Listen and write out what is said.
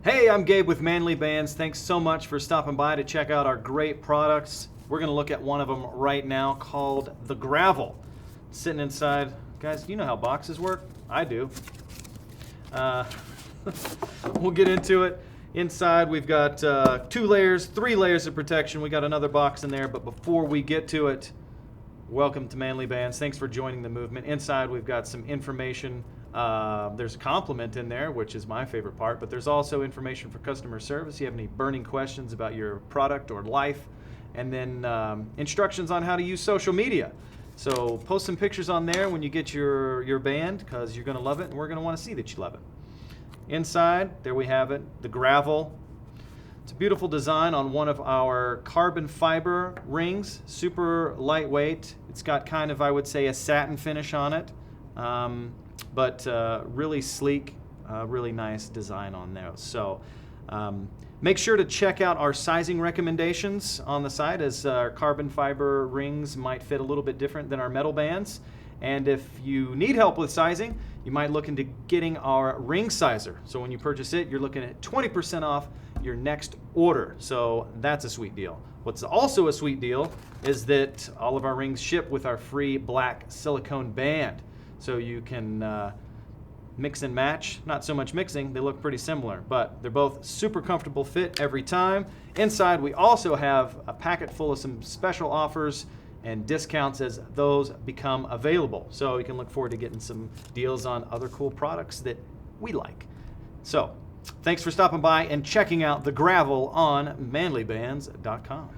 Hey, I'm Gabe with Manly Bands. Thanks so much for stopping by to check out our great products. We're going to look at one of them right now called the Gravel. Sitting inside. Guys, you know how boxes work? I do. We'll get into it. Inside we've got 3 layers of protection. We got another box in there, but before we get to it, welcome to Manly Bands. Thanks for joining the movement. Inside we've got some information. There's a compliment in there, which is my favorite part, but there's also information for customer service. You have any burning questions about your product or life, and then instructions on how to use social media. So post some pictures on there when you get your band, because you're going to love it and we're going to want to see that you love it. Inside, there we have it, the Gravel. It's a beautiful design on one of our carbon fiber rings, super lightweight. It's got kind of, I would say, a satin finish on it. But really sleek, really nice design on those. So make sure to check out our sizing recommendations on the side, as our carbon fiber rings might fit a little bit different than our metal bands. And if you need help with sizing, you might look into getting our ring sizer. So when you purchase it, you're looking at 20% off your next order. So that's a sweet deal. What's also a sweet deal is that all of our rings ship with our free black silicone band. So you can mix and match. Not so much mixing, they look pretty similar, but they're both super comfortable fit every time. Inside we also have a packet full of some special offers and discounts as those become available. So you can look forward to getting some deals on other cool products that we like. So thanks for stopping by and checking out the Gravel on manlybands.com.